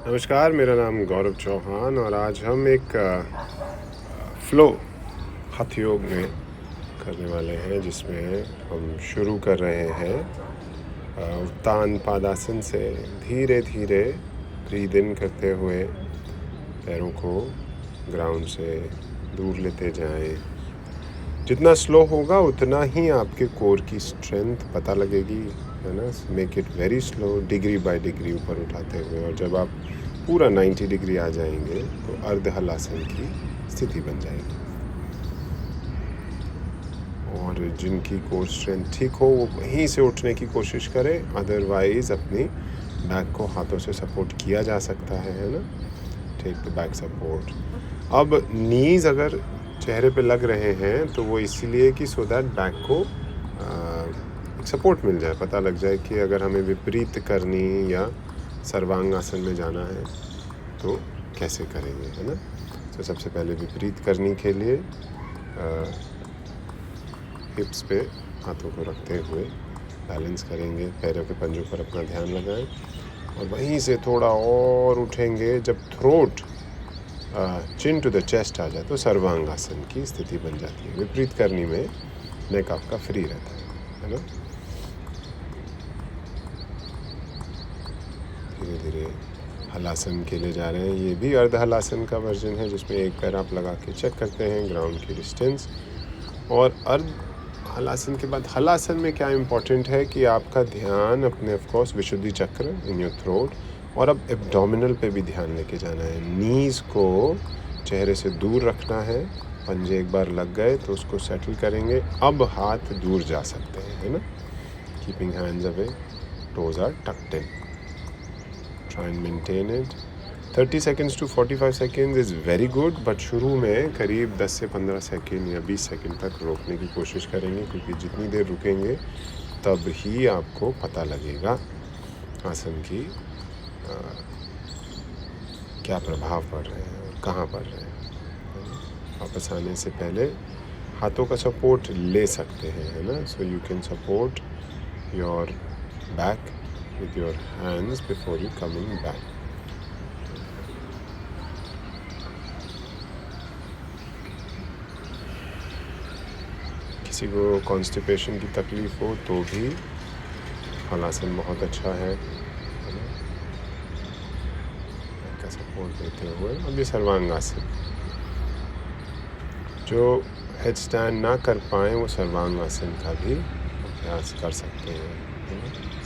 नमस्कार, मेरा नाम गौरव चौहान और आज हम एक फ़्लो हठ योग में करने वाले हैं, जिसमें हम शुरू कर रहे हैं उत्तान पादासन से। धीरे धीरे ब्रीद इन करते हुए पैरों को ग्राउंड से दूर लेते जाएं। जितना स्लो होगा उतना ही आपके कोर की स्ट्रेंथ पता लगेगी, है ना। Make it very slow, degree by degree ऊपर उठाते हुए, और जब आप पूरा 90 डिग्री आ जाएंगे तो अर्ध हलासन की स्थिति बन जाएगी। और जिनकी कोर स्ट्रेंथ ठीक हो वो वहीं से उठने की कोशिश करें, अदरवाइज अपनी बैक को हाथों से सपोर्ट किया जा सकता है ना। Take the back support. अब नीज अगर चेहरे पे लग रहे हैं तो वो इसीलिए कि सो दैट बैक को सपोर्ट मिल जाए, पता लग जाए कि अगर हमें विपरीत करनी या सर्वांगासन में जाना है तो कैसे करेंगे, है ना। तो सबसे पहले विपरीत करनी के लिए हिप्स पे हाथों को रखते हुए बैलेंस करेंगे, पैरों के पंजों पर अपना ध्यान लगाएं और वहीं से थोड़ा और उठेंगे। जब throat chin to the chest आ जाए तो सर्वांगासन की स्थिति बन जाती है। विपरीत करनी में नेक आपका फ्री रहता है ना। धीरे धीरे हलासन के लिए जा रहे हैं। ये भी अर्ध हलासन का वर्जन है, जिसमें एक पैर आप लगा के चेक करते हैं ग्राउंड की डिस्टेंस। और अर्ध हलासन के बाद हलासन में क्या इम्पोर्टेंट है कि आपका ध्यान अपने ऑफकोर्स विशुद्धि चक्र इन योर थ्रोट, और अब एब्डोमिनल पे भी ध्यान लेके जाना है। नीज़ को चेहरे से दूर रखना है। पंजे एक बार लग गए तो उसको सेटल करेंगे। अब हाथ दूर जा सकते हैं, है ना। Keeping hands away, toes are tucked in. Try and maintain it. 30 seconds to 45 seconds is very good, but शुरू में करीब 10 से 15 सेकेंड या 20 सेकेंड तक रोकने की कोशिश करेंगे, क्योंकि जितनी देर रुकेंगे तब ही आपको पता लगेगा आसन की क्या प्रभाव पड़ रहे हैं और कहाँ पड़ रहे हैं। वापस आने से पहले हाथों का सपोर्ट ले सकते हैं, है ना। So you can support your back with your hands before you coming back. किसी को कॉन्स्टिपेशन की तकलीफ हो तो भी हलासन बहुत अच्छा है ना। का सपोर्ट देते हुए अब ये सर्वांगासन। जो हेड स्टैंड ना कर पाए वो सर्वांगासन का भी अभ्यास कर सकते हैं।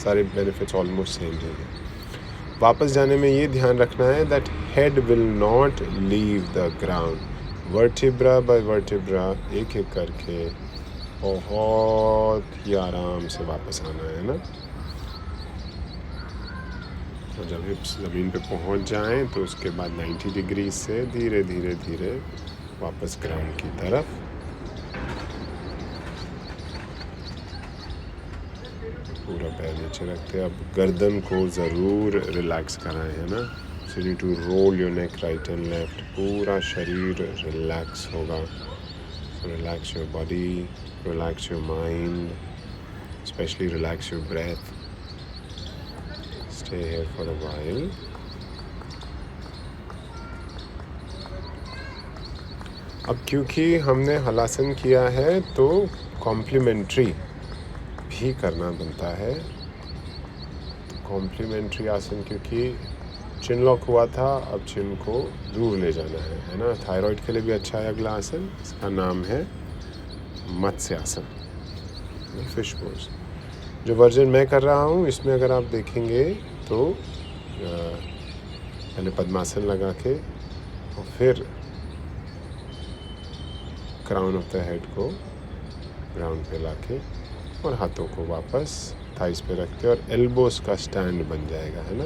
सारे बेनिफिट्स ऑलमोस्ट सेम ही हैं। वापस जाने में ये ध्यान रखना है that head will not leave the ground. Vertebra by vertebra एक एक करके बहुत ही आराम से वापस आना है ना। और जब हिप्स ज़मीन पे पहुंच जाएं तो उसके बाद 90 डिग्री से धीरे धीरे धीरे वापस ग्राउंड की तरफ। पूरा पैर नीचे रखते हैं। अब गर्दन को ज़रूर रिलैक्स कराएं, है ना। So you need to roll your neck right and left. पूरा शरीर रिलैक्स होगा। So relax your body, relax your mind, specially relax your breath. Stay here for a while. अब क्योंकि हमने हलासन किया है तो कॉम्प्लीमेंट्री भी करना बनता है। कॉम्प्लीमेंट्री आसन, क्योंकि चिन लॉक हुआ था, अब चिन को दूर ले जाना है ना। थायराइड के लिए भी अच्छा है अगला आसन, इसका नाम है मत्स्य आसन, फिश पोज। जो वर्जन मैं कर रहा हूँ इसमें अगर आप देखेंगे तो पहले पद्मासन लगा के और फिर क्राउन ऑफ द हेड को ग्राउंड पे लाके और हाथों को वापस थाइस पे रखते और एल्बोस का स्टैंड बन जाएगा, है ना।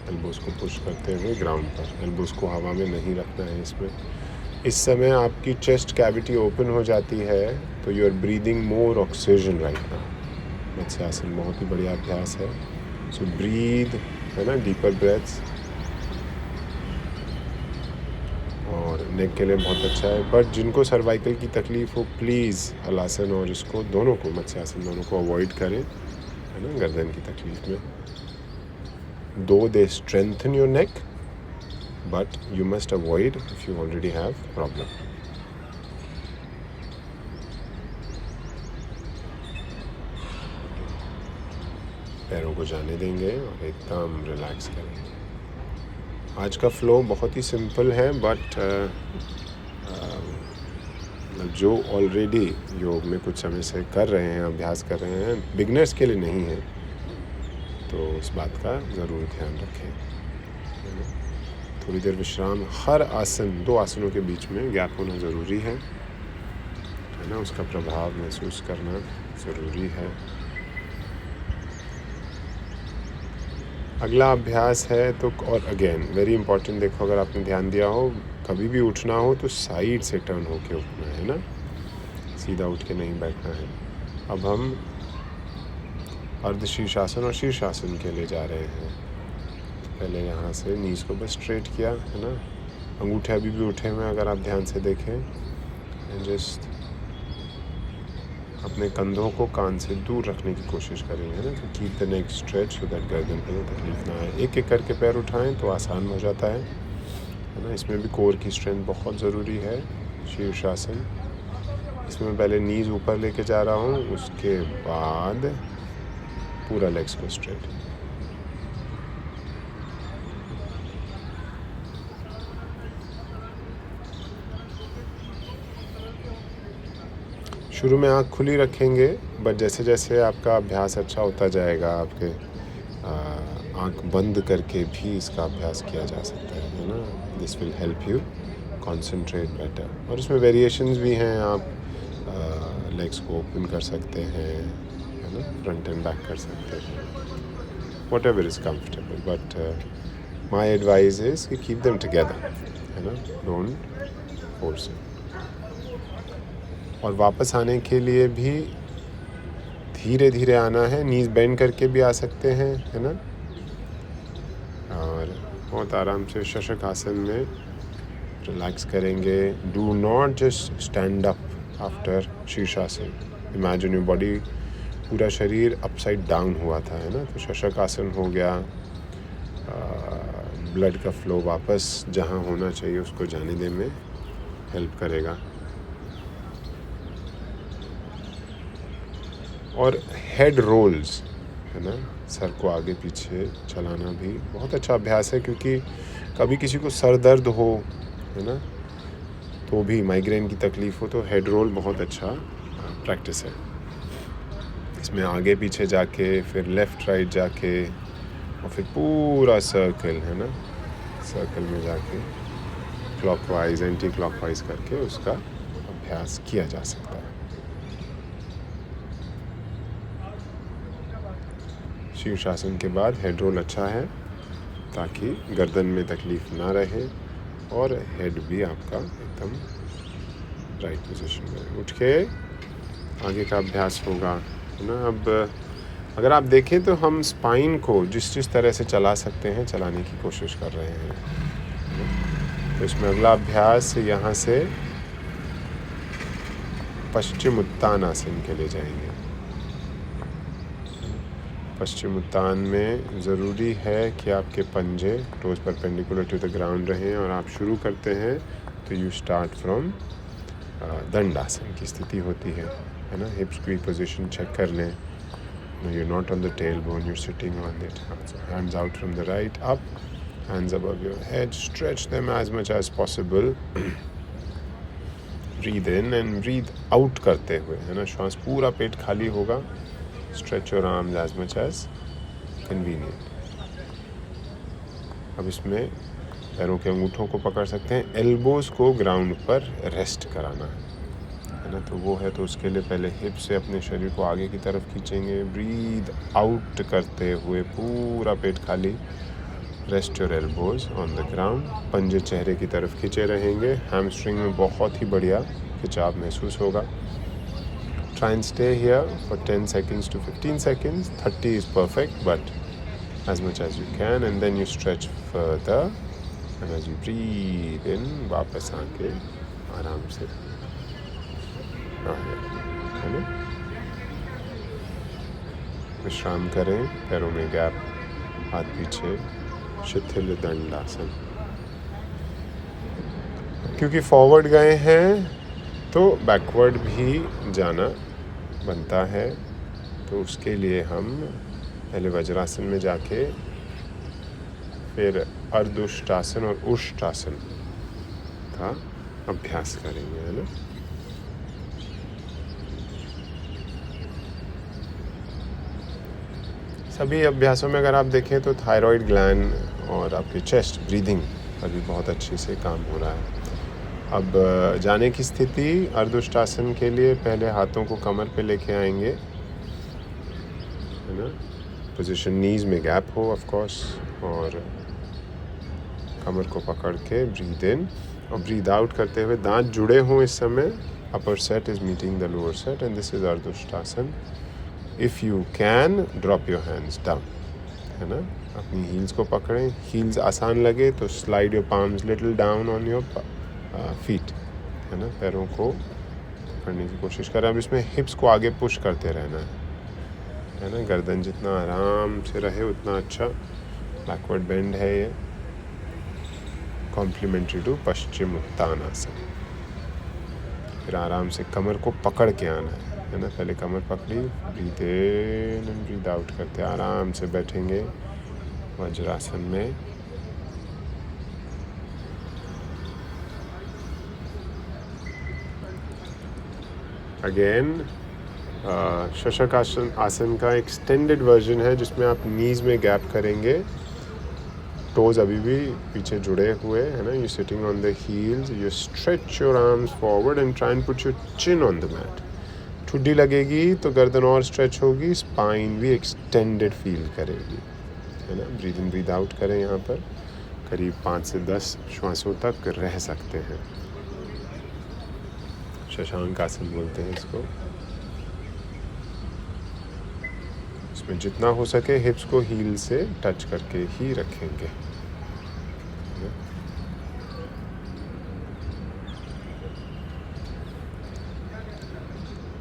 एल्बोस को पुश करते हुए ग्राउंड पर, एल्बोस को हवा में नहीं रखना है इसमें। इस समय आपकी चेस्ट कैविटी ओपन हो जाती है तो you are breathing more oxygen right now. Matsya asana बहुत ही बढ़िया अभ्यास है। सो ब्रीद, है ना, डीपर ब्रेथ्स, और नेक के लिए बहुत अच्छा है। बट जिनको सर्वाइकल की तकलीफ हो प्लीज़ हलासन और इसको दोनों को, मत्स्यासन दोनों को अवॉइड करें, है ना, गर्दन की तकलीफ में। दो they strengthen your neck but you must avoid if you already have problem. पैरों को जाने देंगे और एकदम रिलैक्स करेंगे. आज का फ्लो बहुत ही सिंपल है, बट जो ऑलरेडी योग में कुछ समय से कर रहे हैं, अभ्यास कर रहे हैं, बिगनर्स के लिए नहीं है, तो इस बात का ज़रूर ध्यान रखें. थोड़ी देर विश्राम, हर आसन, 2 आसनों के बीच में गैप होना ज़रूरी है ना. उसका प्रभाव महसूस करना ज़रूरी है. अगला अभ्यास है तो, और अगेन वेरी इंपॉर्टेंट, देखो अगर आपने ध्यान दिया हो, कभी भी उठना हो तो साइड से टर्न होके उठना है ना, सीधा उठ के नहीं बैठना है. अब हम अर्ध शीर्षासन और शीर्षासन के लिए जा रहे हैं. तो पहले यहाँ से नीज को बस स्ट्रेट किया है ना. अंगूठे अभी भी उठे हुए हैं अगर आप ध्यान से देखें. एंड जस्ट अपने कंधों को कान से दूर रखने की कोशिश करेंगे ना. तो keep the neck stretch so that गर्दन पे तकलीफ ना आए. एक एक करके पैर उठाएं तो आसान हो जाता है ना. इसमें भी कोर की स्ट्रेंथ बहुत ज़रूरी है. शीर्षासन, इसमें पहले नीज ऊपर लेके जा रहा हूँ, उसके बाद पूरा लेग्स को स्ट्रेट. शुरू में आँख खुली रखेंगे, बट जैसे जैसे आपका अभ्यास अच्छा होता जाएगा, आपके आँख बंद करके भी इसका अभ्यास किया जा सकता है ना. This will help you concentrate better. और इसमें वेरिएशंस भी हैं. आप लेग्स को ओपन कर सकते हैं, है ना, फ्रंट एंड बैक कर सकते हैं, what ever is comfortable. But my advice is कि कीप देम टुगेदर, है ना, डोंट फोर्स इट. और वापस आने के लिए भी धीरे धीरे आना है. नीज बेंड करके भी आ सकते हैं, है ना. और बहुत आराम से शशक आसन में रिलैक्स करेंगे. Do not just stand up after शीर्षासन. इमेजिन योर बॉडी, पूरा शरीर अपसाइड डाउन हुआ था, है ना. तो शशक आसन हो गया. ब्लड का फ्लो वापस जहाँ होना चाहिए उसको जाने देने में हेल्प करेगा. और हेड रोल्स, है ना, सर को आगे पीछे चलाना भी बहुत अच्छा अभ्यास है. क्योंकि कभी किसी को सर दर्द हो, है ना, तो भी माइग्रेन की तकलीफ़ हो, तो हेड रोल बहुत अच्छा प्रैक्टिस है. इसमें आगे पीछे जाके, फिर लेफ़्ट राइट जाके, और फिर पूरा सर्कल, है ना, सर्कल में जाके क्लॉकवाइज एंटी क्लॉकवाइज करके उसका अभ्यास किया जा सकता है. शीर्षासन के बाद हेड रोल अच्छा है ताकि गर्दन में तकलीफ़ ना रहे और हेड भी आपका एकदम राइट पोजीशन में. उठ के आगे का अभ्यास होगा, है ना. अब अगर आप देखें तो हम स्पाइन को जिस तरह से चला सकते हैं, चलाने की कोशिश कर रहे हैं. तो इसमें अगला अभ्यास यहाँ से पश्चिम उत्तान आसन के लिए जाएंगे. पश्चिम उत्तान में ज़रूरी है कि आपके पंजे toes perpendicular to the ground रहें. और आप शुरू करते हैं तो यू स्टार्ट फ्रॉम दंडासन की स्थिति होती है ना. हिप्स की पोजीशन चेक कर लें. You not on the tailbone, you sitting on it. Hands out from the right up, hands above your head, stretch them as much as possible. Breathe in and breathe out करते हुए, है ना, श्वास पूरा पेट खाली होगा. Stretch your arms as much as convenient. अब इसमें पैरों के अंगूठों को पकड़ सकते हैं. एल्बोज को ग्राउंड पर रेस्ट कराना है ना. तो वो है, तो उसके लिए पहले हिप से अपने शरीर को आगे की तरफ खींचेंगे. ब्रीद आउट करते हुए पूरा पेट खाली. Rest your elbows on the ground. पंजे चेहरे की तरफ खींचे रहेंगे. हैमस्ट्रिंग में बहुत ही बढ़िया खिंचाव महसूस होगा. Try and stay here for 10 seconds to 15 seconds. 30 is perfect, but as much as you can. And then you stretch further. And as you breathe in, वापस आके आराम से है ना. विश्राम करें. पैरों में गैप, हाथ पीछे, शिथिल दंडासन. क्योंकि फॉरवर्ड गए हैं तो बैकवर्ड भी जाना बनता है, तो उसके लिए हम पहले वज्रासन में जाके फिर अर्धउष्टासन और उष्टासन का अभ्यास करेंगे, है ना। सभी अभ्यासों में अगर आप देखें तो थायराइड ग्लैंड और आपके चेस्ट ब्रीदिंग पर भी बहुत अच्छे से काम हो रहा है। अब जाने की स्थिति अर्धउष्टासन के लिए पहले हाथों को कमर पे लेके आएंगे, है ना। पोजीशन नीज में गैप हो ऑफ कोर्स, और कमर को पकड़ के ब्रीद इन और ब्रीद आउट करते हुए दांत जुड़े हों इस समय। Upper set is meeting the lower set and this is ardhaushtrasana. If you can drop your hands down, है ना। अपनी हील्स को पकड़ें, हील्स आसान लगे तो slide your palms little down on your feet, है ना। पैरों को पकड़ने की कोशिश करें। अब इसमें हिप्स को आगे पुश करते रहना है ना। गर्दन जितना आराम से रहे उतना अच्छा। बैकवर्ड बेंड है ये, कॉम्प्लीमेंट्री टू पश्चिम उत्तानासन। फिर आराम से कमर को पकड़ के आना है ना। पहले कमर पकड़ी, breathe in and breathe out करते आराम से बैठेंगे वज्रासन में। अगेन शशक आसन का एक्सटेंडेड वर्जन है जिसमें आप नीज में गैप करेंगे, टोज अभी भी पीछे जुड़े हुए, है ना। You sitting on the heels, you stretch your arms forward and try and put your chin on the mat. ठुड्डी लगेगी तो गर्दन और स्ट्रेच होगी, स्पाइन भी एक्सटेंडेड फील करेगी, है ना। ब्रीद इन ब्रीद आउट करें। यहाँ पर करीब 5 से 10 श्वासों तक रह सकते हैं। शशांक आसन बोलते हैं इसको। इसमें जितना हो सके हिप्स को हील से टच करके ही रखेंगे।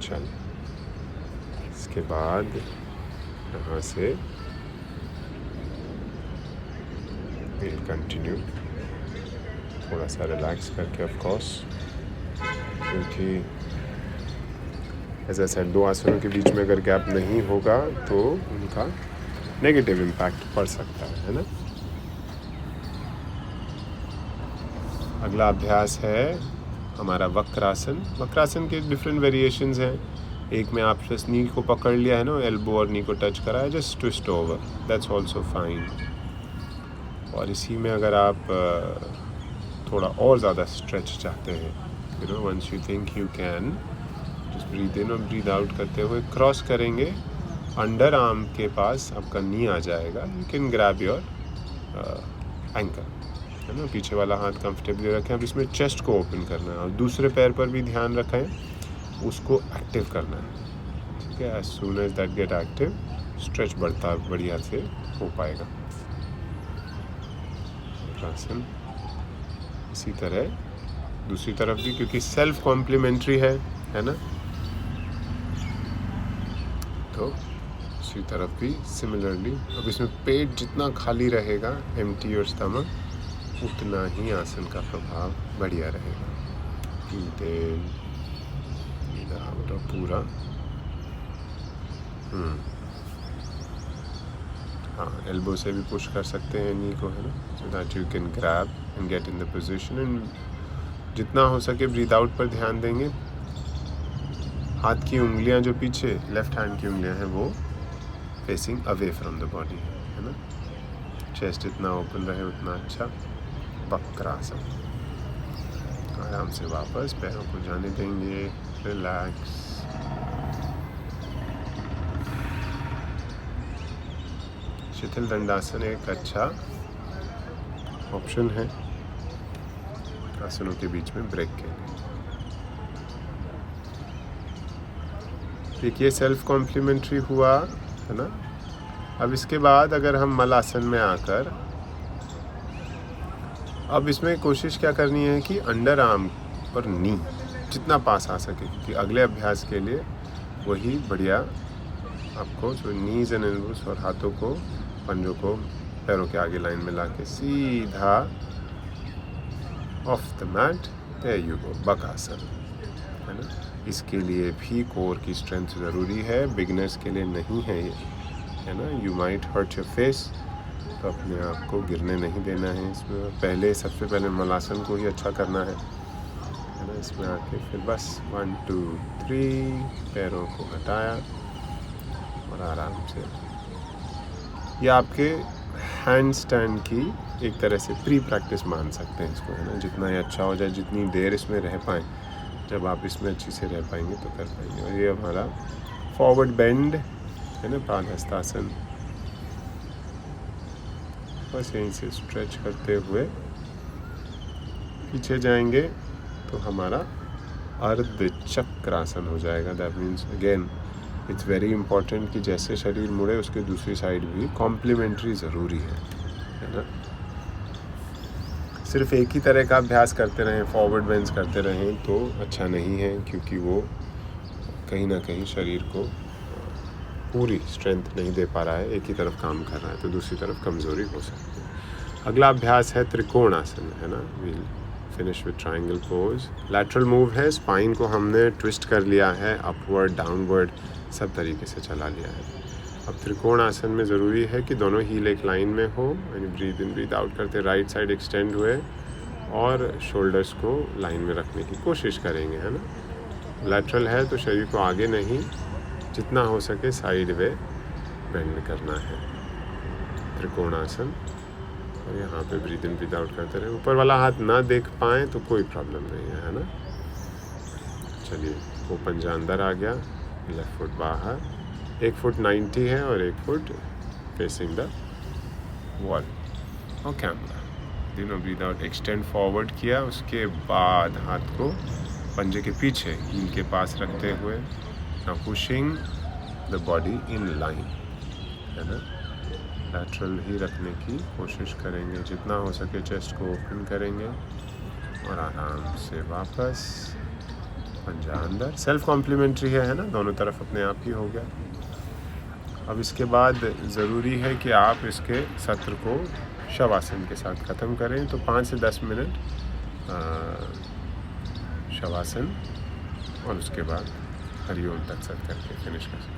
चल, इसके बाद यहाँ से विल कंटिन्यू थोड़ा सा रिलैक्स करके, ऑफ कोर्स, क्योंकि ऐसा सेट 2 आसनों के बीच में अगर गैप नहीं होगा तो उनका नेगेटिव इम्पैक्ट पड़ सकता है ना। अगला अभ्यास है हमारा वक्रासन। वक्रासन के डिफरेंट वेरिएशंस हैं। एक में आप जस्ट नी को पकड़ लिया है ना, एल्बो और नी को टच करा है, just twist over, that's also fine. और इसी में अगर आप थोड़ा और ज़्यादा स्ट्रेच चाहते हैं, you know, once you think you can, just breathe in और ब्रीद आउट करते हुए क्रॉस करेंगे। अंडर आर्म के पास आपका नी आ जाएगा, you can grab your ankle, है ना। पीछे वाला हाथ कंफर्टेबली रखें। अब इसमें चेस्ट को ओपन करना है और दूसरे पैर पर भी ध्यान रखें, उसको एक्टिव करना है, ठीक है। As soon as that get active, stretch बढ़िया से हो पाएगा आसन। इसी तरह दूसरी तरफ भी, क्योंकि सेल्फ कॉम्प्लीमेंट्री है ना, तो दूसरी तरफ भी सिमिलरली। अब इसमें पेट जितना खाली रहेगा, एम्प्टी और स्टमक, उतना ही आसन का प्रभाव बढ़िया रहेगा। ब्रीद इन, ब्रीद आउट, और पूरा हाँ, एल्बो से भी पुश कर सकते हैं नी को, है ना, so that you can grab and get in the position. And जितना हो सके ब्रीद आउट पर ध्यान देंगे। हाथ की उंगलियां जो पीछे, लेफ्ट हैंड की उंगलियां हैं, वो facing away from the body, है ना। चेस्ट जितना ओपन रहे उतना अच्छा। वक्रासन, आराम से वापस पैरों को जाने देंगे, रिलैक्स। शिथिल दंडासन एक अच्छा ऑप्शन है आसनों के बीच में ब्रेक के लिए। देखिए, सेल्फ कॉम्प्लीमेंट्री हुआ, है ना। अब इसके बाद अगर हम मलासन में आकर, अब इसमें कोशिश क्या करनी है कि अंडर आर्म और नी जितना पास आ सके, क्योंकि अगले अभ्यास के लिए वही बढ़िया आपको, जो नीज एंड एल्बोस और हाथों को, पंजों को पैरों के आगे लाइन में लाके सीधा off the mat, there you go, bakasana, है ना। इसके लिए भी कोर की स्ट्रेंथ ज़रूरी है, बिगनर्स के लिए नहीं है ये, है ना। You might hurt your face, तो अपने आप को गिरने नहीं देना है इसमें। सबसे पहले मलासन को ही अच्छा करना है ना। इसमें आके फिर बस 1 2 3 पैरों को हटाया और आराम से, ये आपके हैंड स्टैंड की एक तरह से प्री प्रैक्टिस मान सकते हैं इसको, है ना। जितना ये अच्छा हो जाए, जितनी देर इसमें रह पाएँ, जब आप इसमें अच्छी से रह पाएंगे तो कर पाएंगे। और ये हमारा फॉरवर्ड बेंड है ना, पादहस्तासन। बस यहीं से स्ट्रेच करते हुए पीछे जाएंगे तो हमारा अर्ध चक्रासन हो जाएगा। That means again it's very important कि जैसे शरीर मुड़े उसके दूसरी साइड भी कॉम्प्लीमेंट्री ज़रूरी है ना। सिर्फ एक ही तरह का अभ्यास करते रहें, फॉरवर्ड बेंड्स करते रहें तो अच्छा नहीं है, क्योंकि वो कहीं ना कहीं शरीर को पूरी स्ट्रेंथ नहीं दे पा रहा है, एक ही तरफ काम कर रहा है तो दूसरी तरफ कमज़ोरी हो सकती है। अगला अभ्यास है त्रिकोणासन, है ना। We'll finish with triangle pose. Lateral move है, स्पाइन को हमने ट्विस्ट कर लिया है, अपवर्ड डाउनवर्ड सब तरीके से चला लिया है। अब त्रिकोण आसन में ज़रूरी है कि दोनों हील एक लाइन में हो, यानी ब्रीद इन ब्रीद आउट करते राइट साइड एक्सटेंड हुए और शोल्डर्स को लाइन में रखने की कोशिश करेंगे, है ना। लैटरल है तो शरीर को आगे नहीं, जितना हो सके साइड वे बेंड करना है, त्रिकोणासन। और यहाँ पे ब्रीद इन ब्रीद आउट करते रहे। ऊपर वाला हाथ ना देख पाएँ तो कोई प्रॉब्लम नहीं है ना। चलिए, वो पंजा अंदर आ गया, लेफ्ट फुट बाहर, 1 फुट 90 है और 1 फुट फेसिंग द वॉल और कैमरा। तीनों ब्रीद आउट, एक्सटेंड फॉरवर्ड किया, उसके बाद हाथ को पंजे के पीछे हील के पास रखते हुए now pushing the body in line, है ना। लैटरल ही रखने की कोशिश करेंगे, जितना हो सके चेस्ट को ओपन करेंगे और आराम से वापस पंजा अंदर। सेल्फ कॉम्प्लीमेंट्री है ना, दोनों तरफ अपने आप ही हो गया। अब इसके बाद ज़रूरी है कि आप इसके सत्र को शवासन के साथ ख़त्म करें, तो 5 से 10 मिनट शवासन और उसके बाद हरिओम तक सत्र करके फिनिश कर सकते हैं।